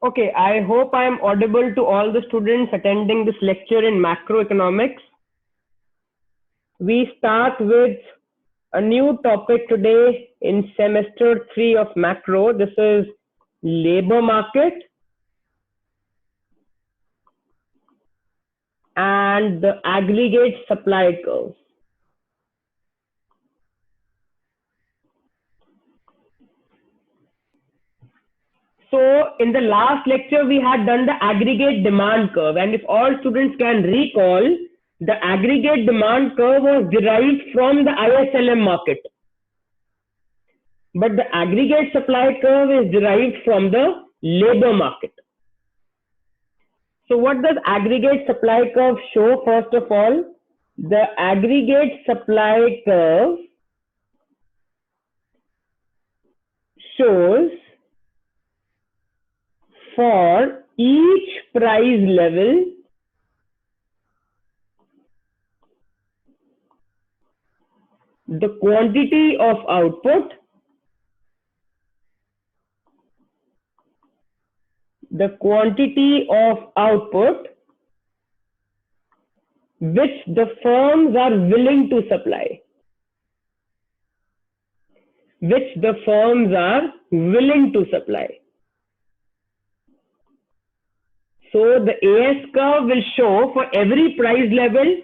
Okay, I hope I am audible to all the students attending this lecture in macroeconomics. We start with a new topic today in semester 3 of macro. This is labor market and the aggregate supply curve. So in the last lecture, we had done the aggregate demand curve. And if all students can recall, the aggregate demand curve was derived from the ISLM market. But the aggregate supply curve is derived from the labor market. So what does aggregate supply curve show? First of all, the aggregate supply curve shows for each price level the quantity of output, which the firms are willing to supply. So the AS curve will show for every price level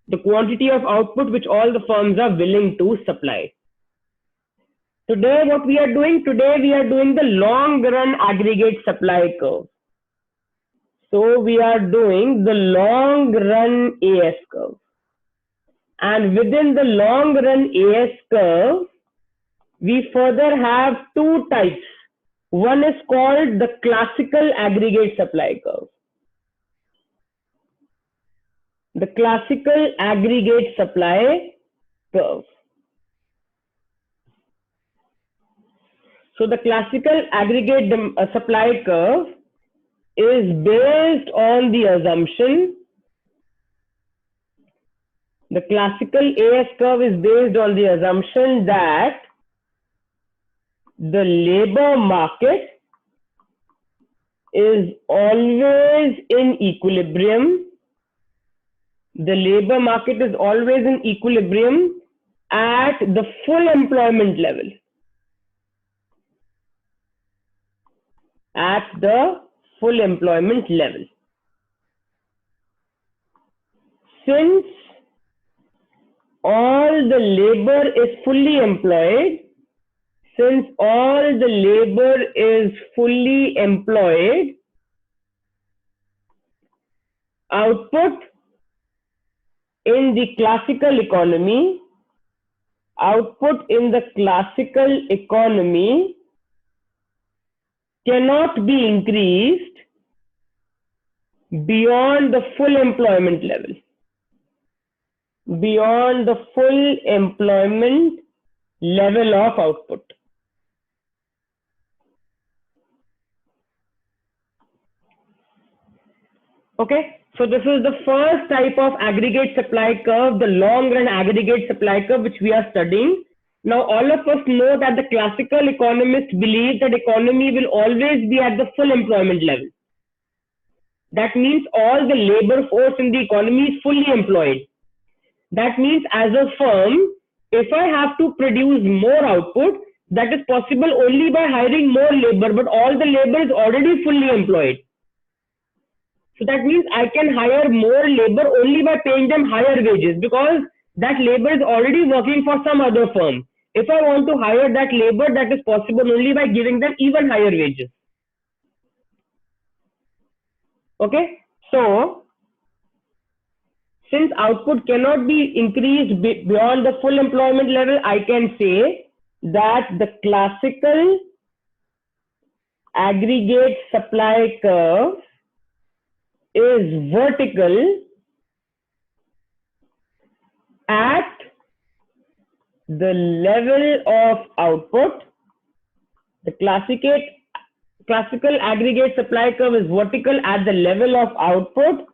the quantity of output which all the firms are willing to supply. Today what we are doing? Today we are doing the long run aggregate supply curve. So we are doing the long run AS curve. And within the long run AS curve, we further have two types. One is called the classical aggregate supply curve. The classical aggregate supply curve. So the classical aggregate supply curve is based on the assumption. The classical AS curve is based on the assumption that the labor market is always in equilibrium. The labor market is always in equilibrium at the full employment level. At the full employment level. Since all the labor is fully employed, output in the classical economy cannot be increased beyond the full employment level. Beyond the full employment level of output. Okay, so this is the first type of aggregate supply curve, the long run aggregate supply curve, which we are studying. Now, all of us know that the classical economists believe that economy will always be at the full employment level. That means all the labor force in the economy is fully employed. That means as a firm, if I have to produce more output, that is possible only by hiring more labor, but all the labor is already fully employed. So that means I can hire more labor only by paying them higher wages because that labor is already working for some other firm. If I want to hire that labor, that is possible only by giving them even higher wages. Okay, so since output cannot be increased beyond the full employment level, I can say that the classical aggregate supply curve is vertical at the level of output. The classical aggregate supply curve is vertical at the level of output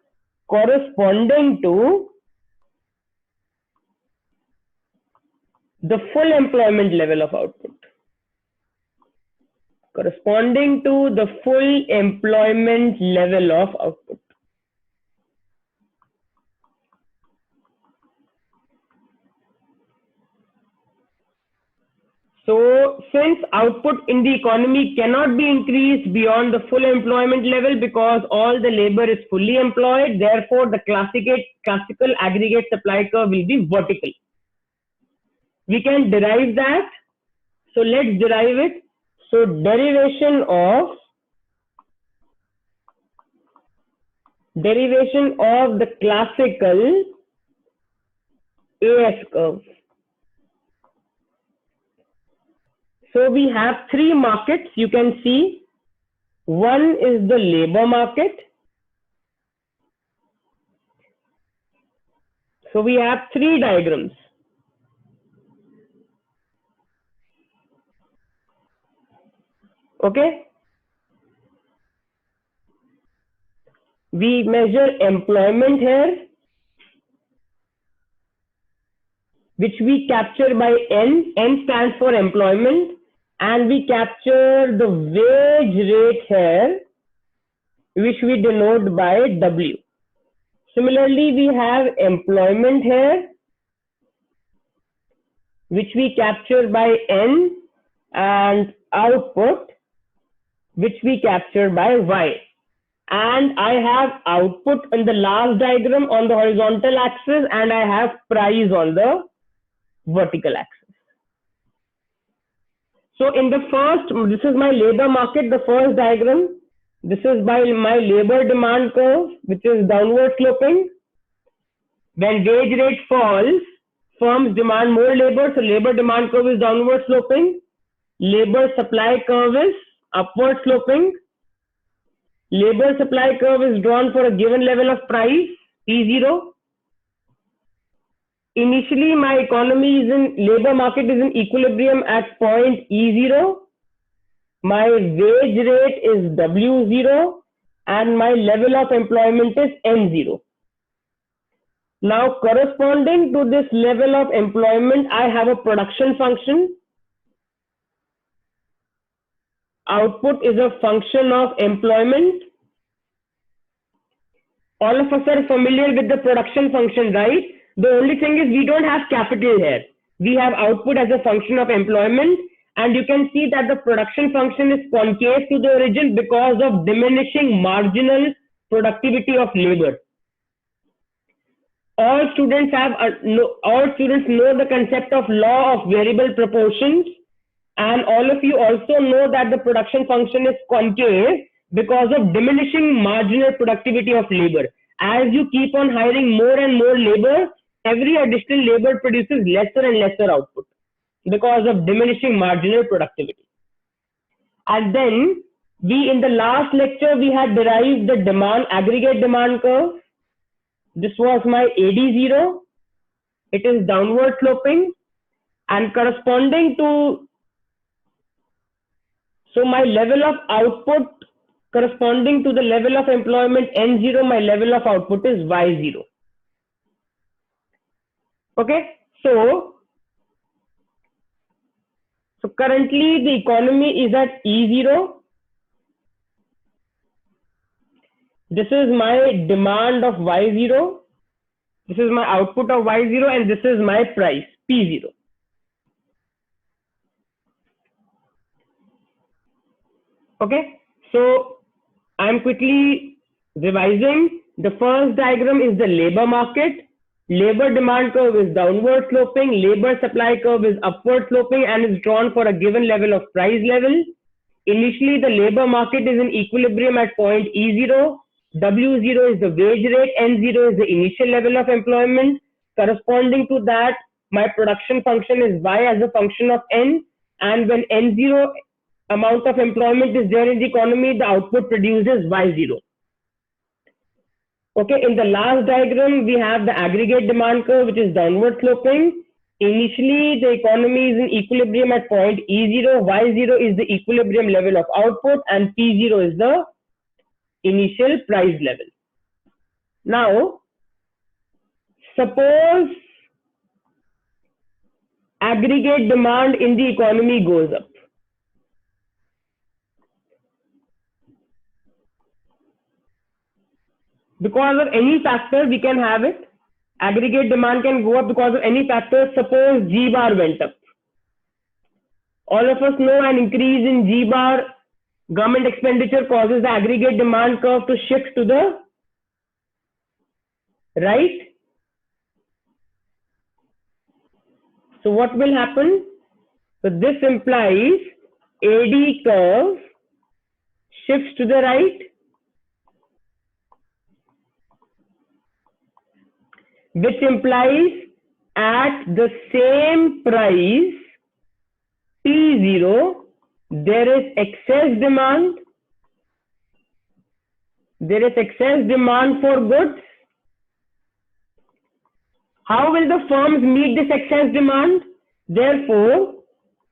corresponding to the full employment level of output. corresponding to the full employment level of output. So since output in the economy cannot be increased beyond the full employment level because all the labor is fully employed, therefore the classical aggregate supply curve will be vertical. We can derive that. So let's derive it. So derivation of the classical AS curve. So we have three markets you can see. One is the labor market. So we have three diagrams. Okay. We measure employment here, which we capture by N. N stands for employment. And we capture the wage rate here, which we denote by W. Similarly, we have employment here, which we capture by N, and output, which we capture by Y. And I have output in the last diagram on the horizontal axis, and I have price on the vertical axis. So in the first, this is my labor market, the first diagram. This is by my labor demand curve, which is downward sloping. When wage rate falls, firms demand more labor, so labor demand curve is downward sloping. Labor supply curve is upward sloping. Labor supply curve is drawn for a given level of price, P0. Initially, my economy labor market is in equilibrium at point E0. My wage rate is W0 and my level of employment is N0. Now, corresponding to this level of employment, I have a production function. Output is a function of employment. All of us are familiar with the production function, right? The only thing is we don't have capital here. We have output as a function of employment, and you can see that the production function is concave to the origin because of diminishing marginal productivity of labor. All students know the concept of law of variable proportions, and all of you also know that the production function is concave because of diminishing marginal productivity of labor. As you keep on hiring more and more labor, every additional labor produces lesser and lesser output because of diminishing marginal productivity. And then in the last lecture, we had derived the aggregate demand curve. This was my AD0. It is downward sloping and corresponding to, so my level of output corresponding to the level of employment N0, my level of output is Y0. Okay, so currently the economy is at E0. This is my demand of Y0. This is my output of Y0, and this is my price, P0. Okay, so I'm quickly revising. The first diagram is the labor market. Labor demand curve is downward sloping. Labor supply curve is upward sloping and is drawn for a given level of price level. Initially, the labor market is in equilibrium at point E0. W0 is the wage rate. N0 is the initial level of employment. Corresponding to that, my production function is Y as a function of N. And when N0 amount of employment is there in the economy, the output produces Y0. Okay, in the last diagram, we have the aggregate demand curve, which is downward sloping. Initially, the economy is in equilibrium at point E0. Y0 is the equilibrium level of output, and P0 is the initial price level. Now, suppose aggregate demand in the economy goes up. Because of any factor, we can have it. Aggregate demand can go up because of any factor. Suppose G bar went up. All of us know an increase in G bar, government expenditure causes the aggregate demand curve to shift to the right. So what will happen? So this implies AD curve shifts to the right, which implies at the same price T0, there is excess demand. There is excess demand for goods. How will the firms meet this excess demand? Therefore,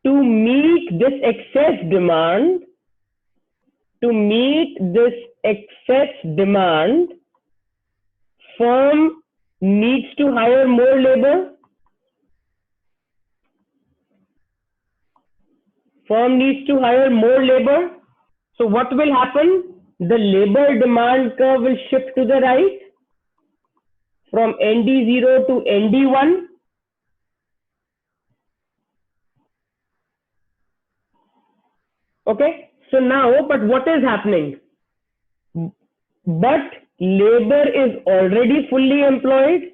to meet this excess demand, firm needs to hire more labor. So what will happen? The labor demand curve will shift to the right from ND0 to ND1. Okay, so now, but what is happening? But labor is already fully employed.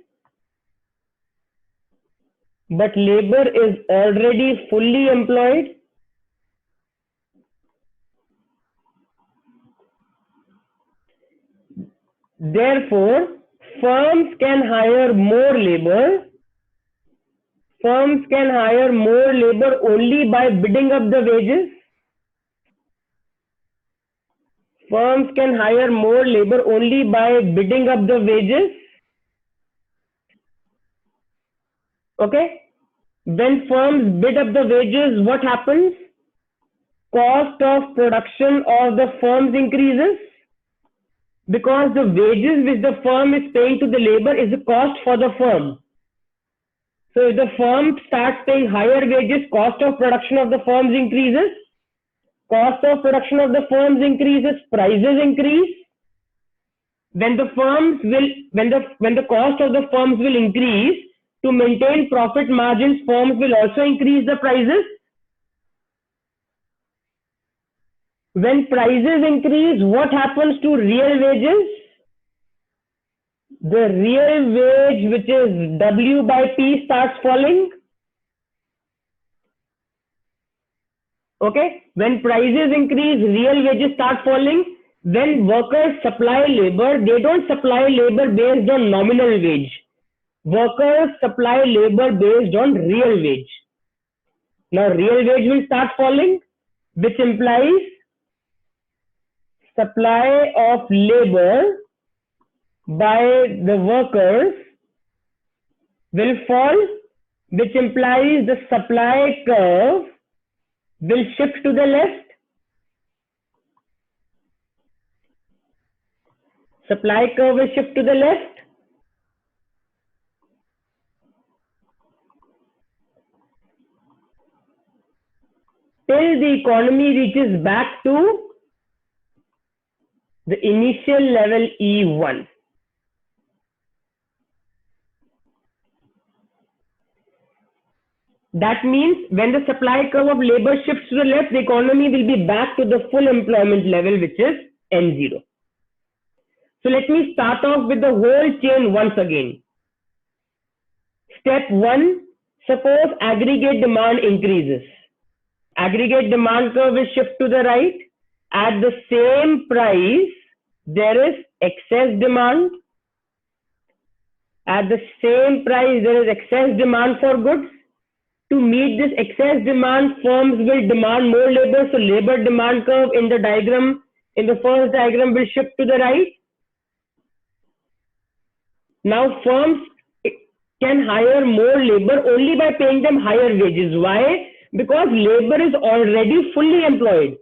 Therefore, firms can hire more labor. Only by bidding up the wages. Okay. When firms bid up the wages, what happens? Cost of production of the firms increases, because the wages which the firm is paying to the labor is the cost for the firm. So if the firm starts paying higher wages, cost of production of the firms increases. Prices increase. When the cost of the firms will increase, to maintain profit margins, firms will also increase the prices. When prices increase, what happens to real wages? The real wage, which is W by P, starts falling. Okay, when prices increase, real wages start falling. When workers supply labor, they don't supply labor based on nominal wage. Workers supply labor based on real wage. Now real wage will start falling, which implies supply of labor by the workers will fall, which implies the supply curve will shift to the left. Till the economy reaches back to the initial level E1. That means when the supply curve of labor shifts to the left, the economy will be back to the full employment level, which is N0. So let me start off with the whole chain once again. Step 1, suppose aggregate demand increases. Aggregate demand curve will shift to the right. At the same price, there is excess demand. For goods. To meet this excess demand, firms will demand more labor. So labor demand curve in the first diagram will shift to the right. Now firms can hire more labor only by paying them higher wages. Why? Because labor is already fully employed.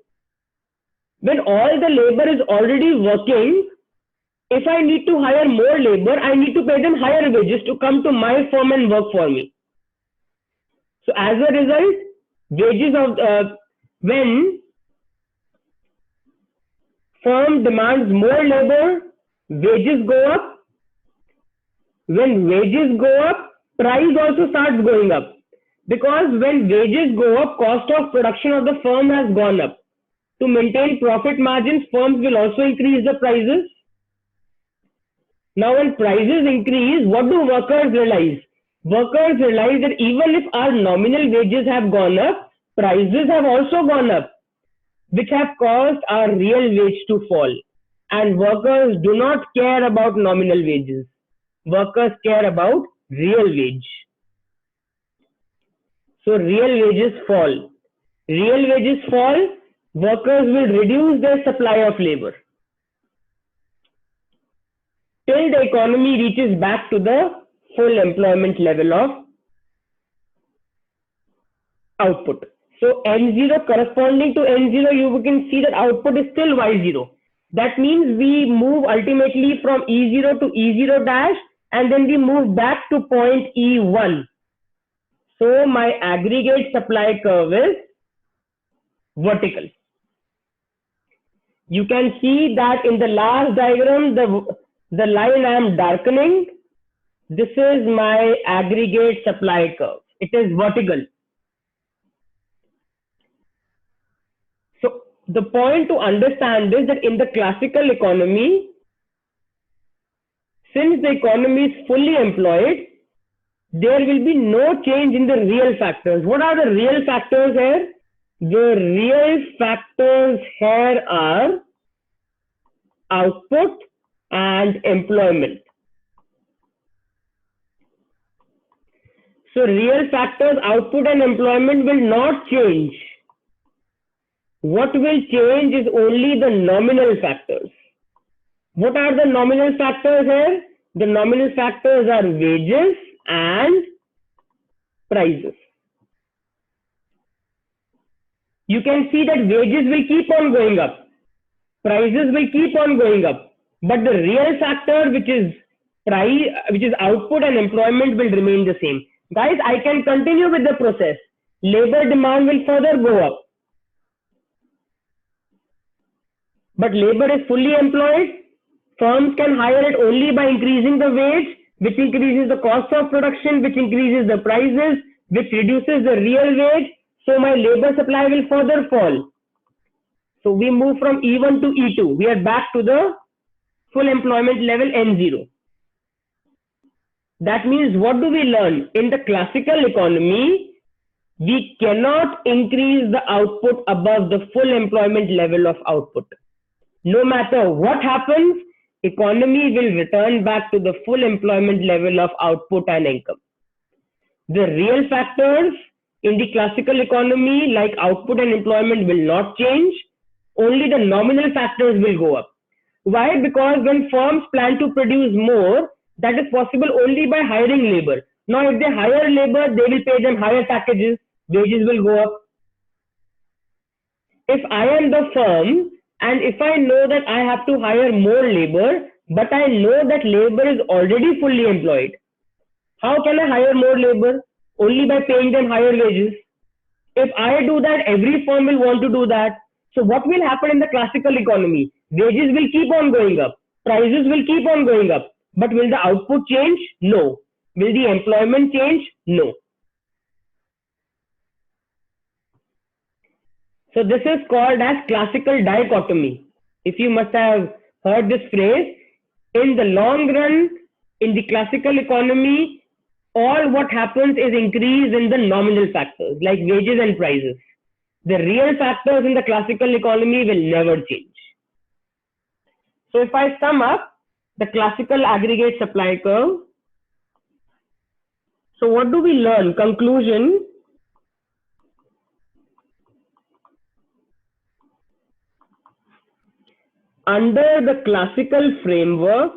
When all the labor is already working, if I need to hire more labor, I need to pay them higher wages to come to my firm and work for me. So as a result, when firm demands more labor, wages go up. When wages go up, price also starts going up. Because when wages go up, cost of production of the firm has gone up. To maintain profit margins, firms will also increase the prices. Now, when prices increase, what do workers realize? Workers realize that even if our nominal wages have gone up, prices have also gone up, which have caused our real wage to fall. And workers do not care about nominal wages. Workers care about real wage. So real wages fall. Real wages fall, workers will reduce their supply of labor till the economy reaches back to the full employment level of output. So N0 corresponding to N0, you can see that output is still Y0. That means we move ultimately from E0 to E0 dash, and then we move back to point E1. So my aggregate supply curve is vertical. You can see that in the last diagram, the line I am darkening, this is my aggregate supply curve. It is vertical. So the point to understand is that in the classical economy, since the economy is fully employed, there will be no change in the real factors. What are the real factors here? The real factors here are output and employment. So real factors, output and employment will not change. What will change is only the nominal factors. What are the nominal factors here? The nominal factors are wages and prices. You can see that wages will keep on going up. Prices will keep on going up. But the real factor, which is price, which is output and employment, will remain the same. Guys, I can continue with the process. Labor demand will further go up. But labor is fully employed. Firms can hire it only by increasing the wage, which increases the cost of production, which increases the prices, which reduces the real wage. So my labor supply will further fall. So we move from E1 to E2. We are back to the full employment level N0. That means what do we learn? In the classical economy, we cannot increase the output above the full employment level of output. No matter what happens, economy will return back to the full employment level of output and income. The real factors in the classical economy, like output and employment, will not change. Only the nominal factors will go up. Why? Because when firms plan to produce more, that is possible only by hiring labor. Now, if they hire labor, they will pay them higher packages, wages will go up. If I am the firm and if I know that I have to hire more labor, but I know that labor is already fully employed, how can I hire more labor? Only by paying them higher wages. If I do that, every firm will want to do that. So what will happen in the classical economy? Wages will keep on going up. Prices will keep on going up. But will the output change? No. Will the employment change? No. So this is called as classical dichotomy. If you must have heard this phrase, in the long run, in the classical economy, all what happens is increase in the nominal factors like wages and prices. The real factors in the classical economy will never change. So if I sum up the classical aggregate supply curve, so what do we learn? Conclusion. Under the classical framework,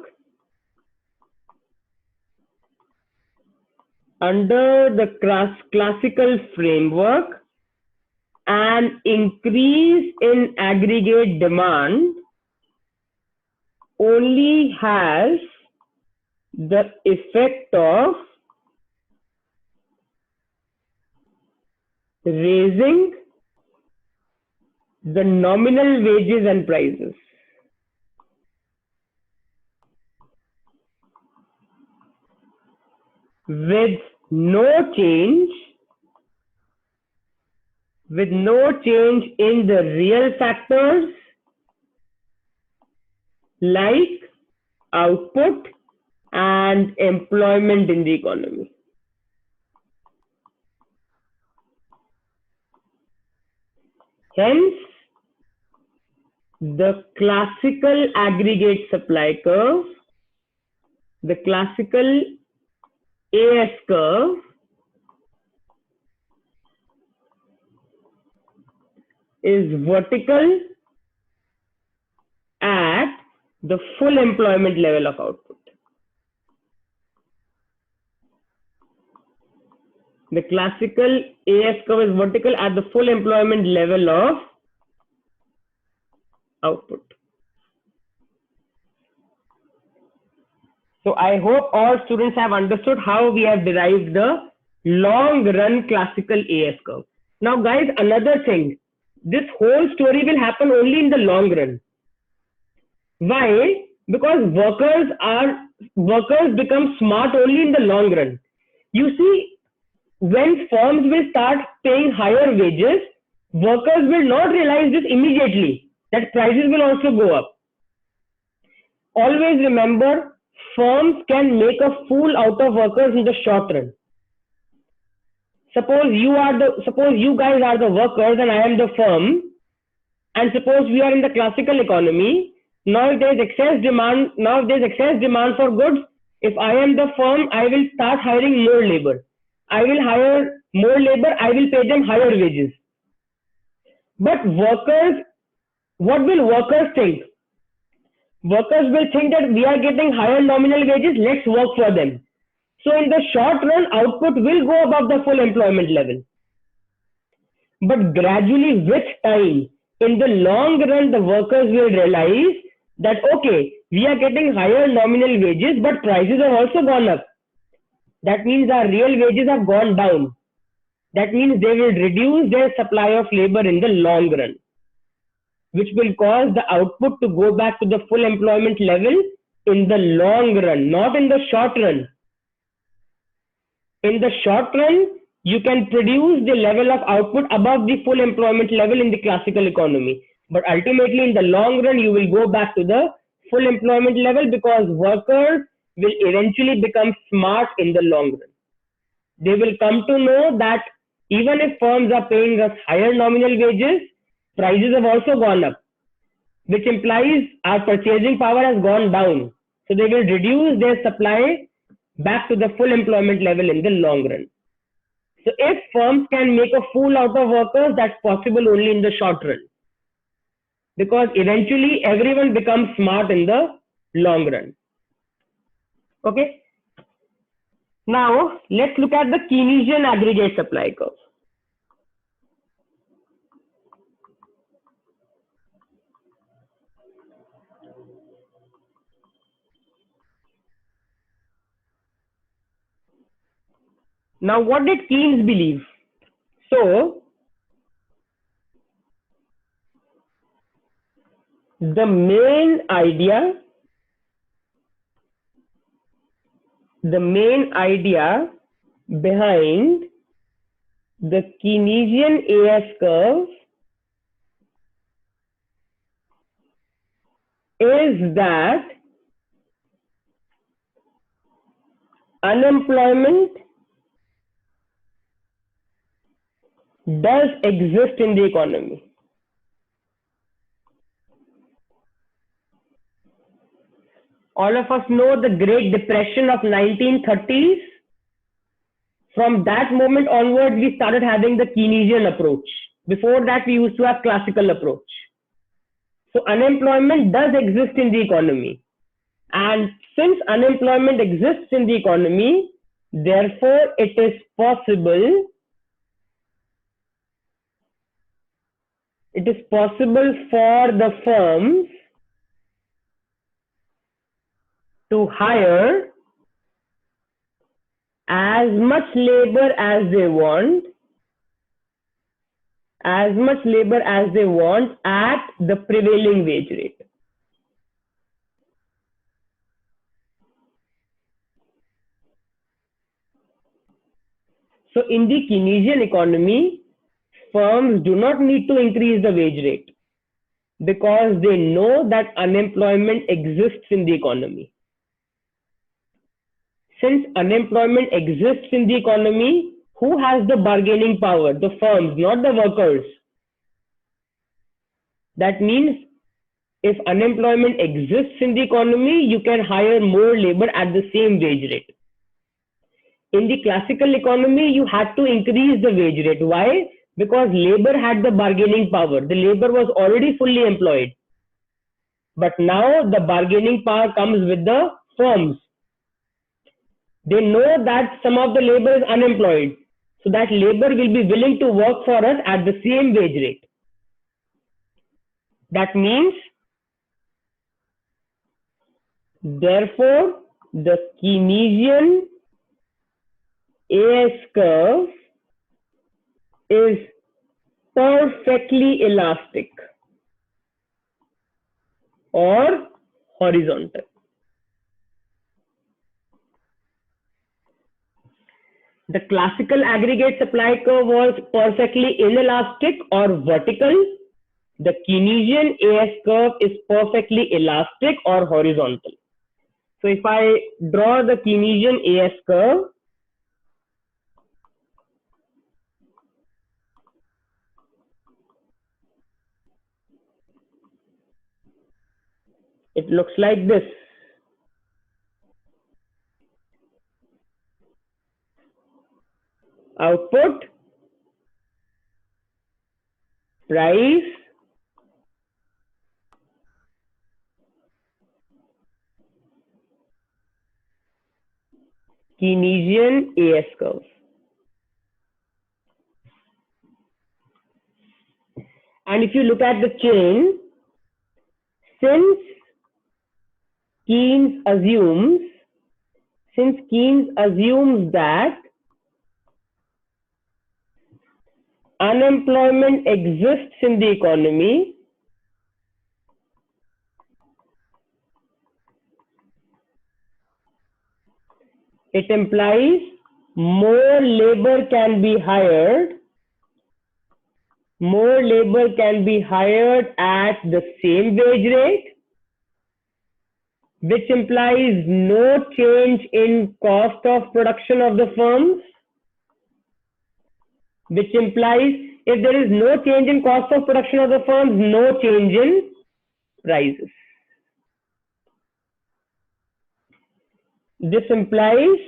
an increase in aggregate demand only has the effect of raising the nominal wages and prices. with no change in the real factors like output and employment in the economy. Hence, the classical aggregate supply curve, the classical AS curve, is vertical at the full employment level of output. The classical AS curve is vertical at the full employment level of output. So I hope all students have understood how we have derived the long run classical AS curve. Now guys, another thing, this whole story will happen only in the long run. Why? Because workers become smart only in the long run. You see, when firms will start paying higher wages, workers will not realize this immediately, that prices will also go up. Always remember, firms can make a fool out of workers in the short run. Suppose you guys are the workers and I am the firm, and suppose we are in the classical economy. Now if there is excess demand for goods, if I am the firm, I will start hiring more labor. I will hire more labor, I will pay them higher wages. But workers, what will workers think? Workers will think that we are getting higher nominal wages, let's work for them. So in the short run, output will go above the full employment level. But gradually with time, in the long run, the workers will realize that, okay, we are getting higher nominal wages, but prices have also gone up. That means our real wages have gone down. That means they will reduce their supply of labor in the long run, which will cause the output to go back to the full employment level in the long run, not in the short run. In the short run, you can produce the level of output above the full employment level in the classical economy. But ultimately, in the long run, you will go back to the full employment level because workers will eventually become smart in the long run. They will come to know that even if firms are paying us higher nominal wages, prices have also gone up, which implies our purchasing power has gone down. So they will reduce their supply back to the full employment level in the long run. So if firms can make a fool out of workers, that's possible only in the short run. Because eventually everyone becomes smart in the long run. Okay. Now let's look at the Keynesian aggregate supply curve. Now, what did Keynes believe? So, the main idea behind the Keynesian AS curve is that unemployment does exist in the economy. All of us know the Great Depression of 1930s. From that moment onward, we started having the Keynesian approach. Before that, we used to have classical approach. So unemployment does exist in the economy. And since unemployment exists in the economy, therefore it is possible for the firms to hire as much labor as they want at the prevailing wage rate. So in the Keynesian economy, firms do not need to increase the wage rate because they know that unemployment exists in the economy. Since unemployment exists in the economy, who has the bargaining power? The firms, not the workers. That means if unemployment exists in the economy, you can hire more labor at the same wage rate. In the classical economy, you had to increase the wage rate. Why? Because labor had the bargaining power. The labor was already fully employed. But now the bargaining power comes with the firms. They know that some of the labor is unemployed. So that labor will be willing to work for us at the same wage rate. That means, therefore, the Keynesian AS curve is perfectly elastic or horizontal. The classical aggregate supply curve was perfectly inelastic or vertical. The Keynesian AS curve is perfectly elastic or horizontal. So if I draw the Keynesian AS curve, it looks like this. Output, price, Keynesian AS curve. And if you look at the chain, since Keynes assumes that unemployment exists in the economy, it implies more labor can be hired at the same wage rate, which implies no change in cost of production of the firms, which implies if there is no change in cost of production of the firms, no change in prices. This implies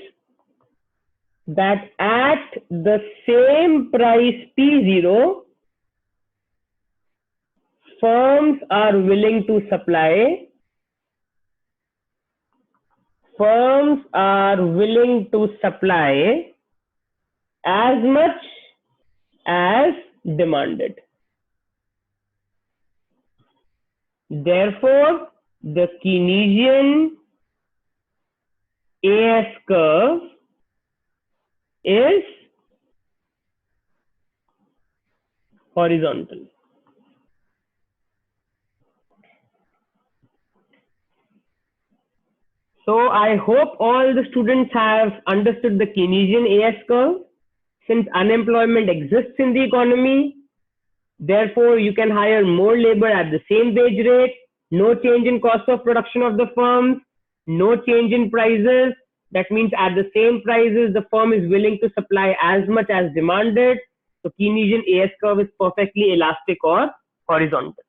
that at the same price P0, firms are willing to supply as much as demanded. Therefore, the Keynesian AS curve is horizontal. So I hope all the students have understood the Keynesian AS curve. Since unemployment exists in the economy, therefore you can hire more labor at the same wage rate, no change in cost of production of the firms, no change in prices. That means at the same prices, the firm is willing to supply as much as demanded. So Keynesian AS curve is perfectly elastic or horizontal.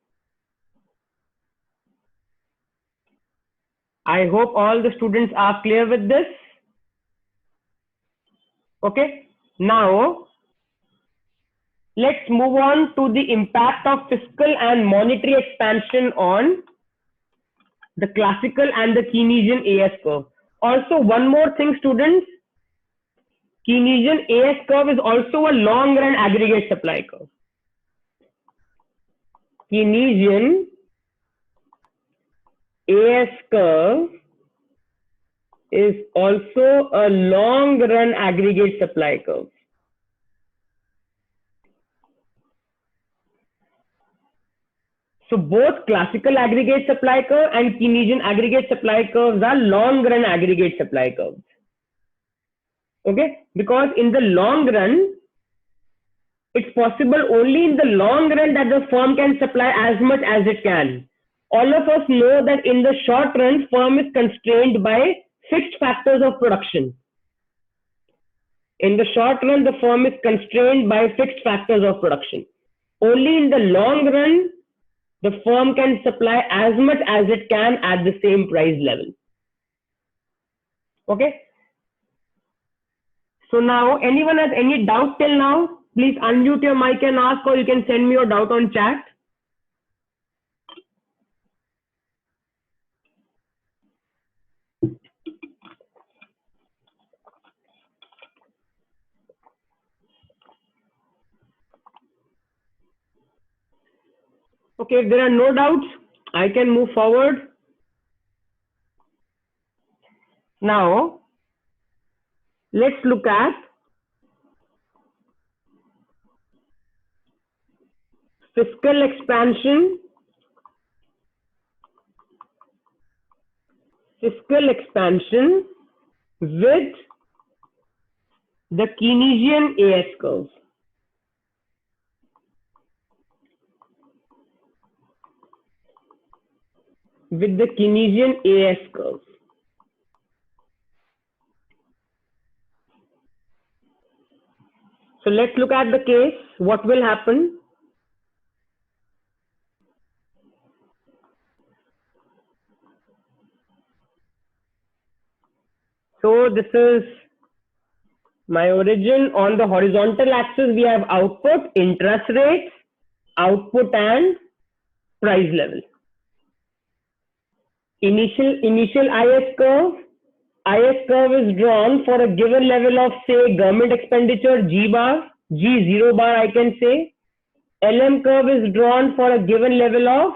I hope all the students are clear with this. Okay, now let's move on to the impact of fiscal and monetary expansion on the classical and the Keynesian AS curve. Also, one more thing, students, Keynesian AS curve is also a long run aggregate supply curve. Keynesian AS curve is also a long run aggregate supply curve. So both classical aggregate supply curve and Keynesian aggregate supply curves are long run aggregate supply curves. Okay, because in the long run, it's possible only in the long run that the firm can supply as much as it can. All of us know that in the short run, firm is constrained by fixed factors of production. In the short run, the firm is constrained by fixed factors of production. Only in the long run, the firm can supply as much as it can at the same price level. Okay. So now, anyone has any doubt till now? Please unmute your mic and ask, or you can send me your doubt on chat. Okay, if there are no doubts, I can move forward. Now, let's look at fiscal expansion. Fiscal expansion with the Keynesian AS curve. With the Keynesian AS curve. So let's look at the case. What will happen? So this is my origin. On the horizontal axis, we have output, interest rates, output and price level. Initial IS curve. IS curve is drawn for a given level of, say, government expenditure, G bar, G0 bar, I can say. LM curve is drawn for a given level of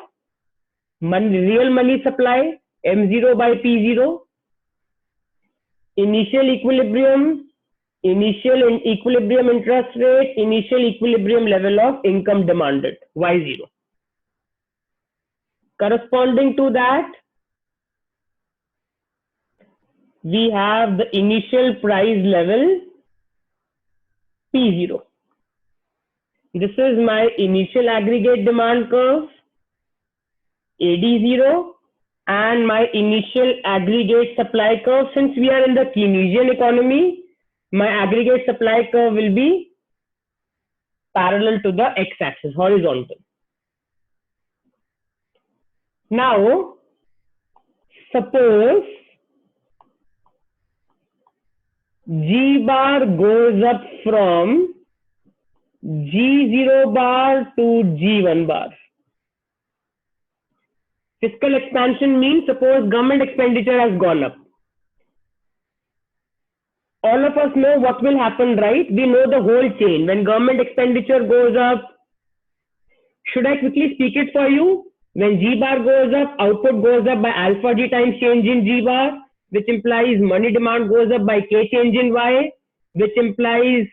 real money supply, M0 by P0. Initial equilibrium interest rate, initial equilibrium level of income demanded, Y0. Corresponding to that, we have the initial price level, P0. This is my initial aggregate demand curve, AD0, and my initial aggregate supply curve. Since we are in the Keynesian economy, my aggregate supply curve will be parallel to the x-axis, horizontal. Now, suppose G bar goes up from G0 bar to G1 bar. Fiscal expansion means suppose government expenditure has gone up. All of us know what will happen, right? We know the whole chain. When government expenditure goes up, should I quickly speak it for you? When G bar goes up, output goes up by alpha G times change in G bar, which implies money demand goes up by K change in Y, which implies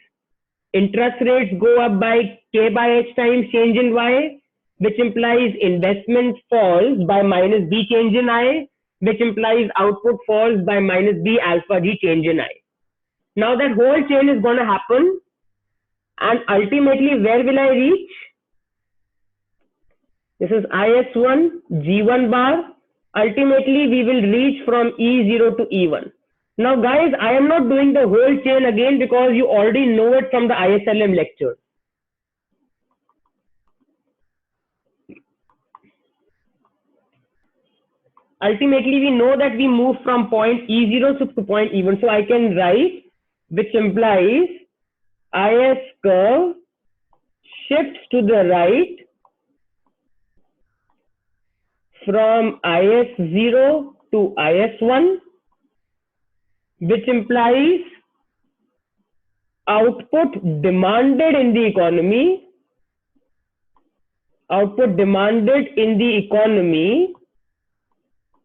interest rates go up by K by H times change in Y, which implies investment falls by minus B change in I, which implies output falls by minus B alpha G change in I. Now that whole chain is going to happen, and ultimately where will I reach? This is IS1, G1 bar. Ultimately we will reach from E0 to E1. Now guys, I am not doing the whole chain again because you already know it from the ISLM lecture. Ultimately, we know that we move from point E0 to point E1. So I can write, which implies IS curve shifts to the right from IS0 to IS1, which implies output demanded in the economy,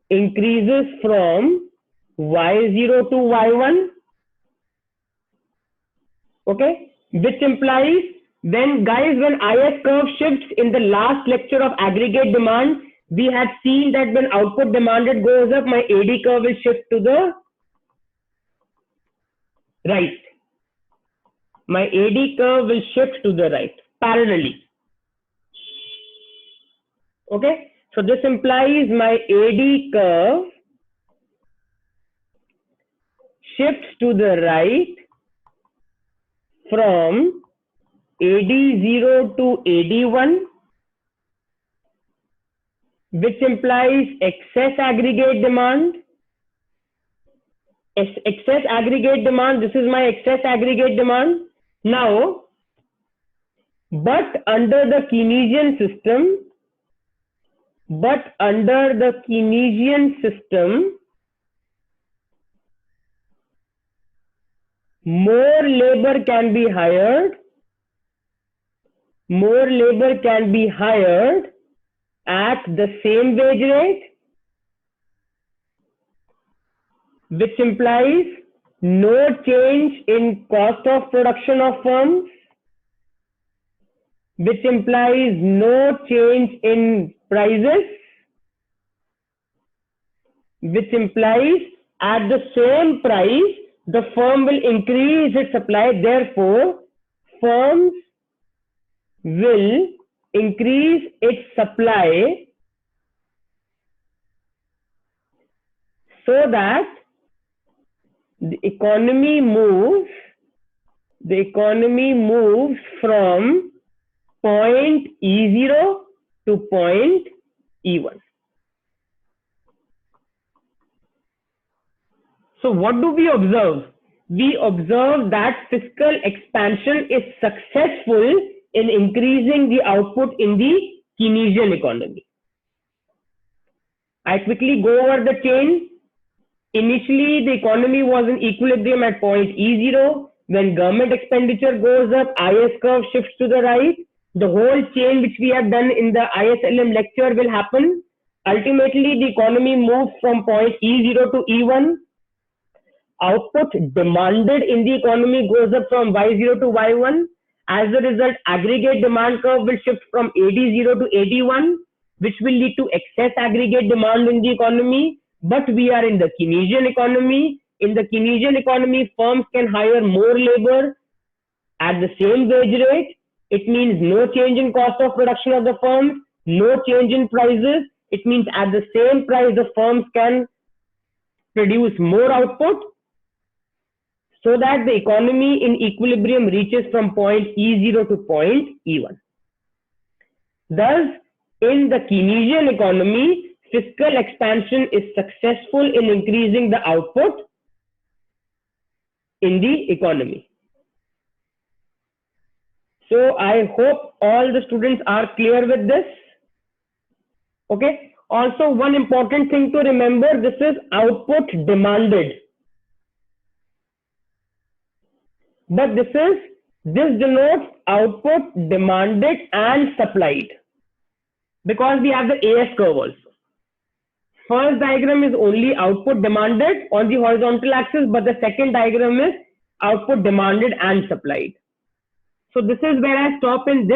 increases from Y0 to Y1, okay, which implies when IS curve shifts in the last lecture of aggregate demand, we had seen that when output demanded goes up, my AD curve will shift to the right. my AD curve will shift to the right parallelly. Okay, so this implies my AD curve shifts to the right from AD0 to AD1, which implies excess aggregate demand. Excess aggregate demand, this is my excess aggregate demand. Now, but under the Keynesian system, more labor can be hired at the same wage rate, which implies no change in cost of production of firms, which implies no change in prices, which implies at the same price, the firm will increase its supply. Therefore, firms will increase its supply so that the economy moves from point E0 to point E1. So what do we observe? We observe that fiscal expansion is successful in increasing the output in the Keynesian economy. I quickly go over the chain. Initially, the economy was in equilibrium at point E0. When government expenditure goes up, IS curve shifts to the right. The whole chain which we have done in the ISLM lecture will happen. Ultimately, the economy moves from point E0 to E1. Output demanded in the economy goes up from Y0 to Y1. As a result, aggregate demand curve will shift from AD0 to AD1, which will lead to excess aggregate demand in the economy. But we are in the Keynesian economy. In the Keynesian economy, firms can hire more labor at the same wage rate. It means no change in cost of production of the firms, no change in prices. It means at the same price, the firms can produce more output so that the economy in equilibrium reaches from point E0 to point E1. Thus, in the Keynesian economy, fiscal expansion is successful in increasing the output in the economy. So I hope all the students are clear with this. Okay. Also, one important thing to remember, this is output demanded. But this denotes output demanded and supplied, because we have the AS curve also. First diagram is only output demanded on the horizontal axis, but the second diagram is output demanded and supplied. So this is where I stop in this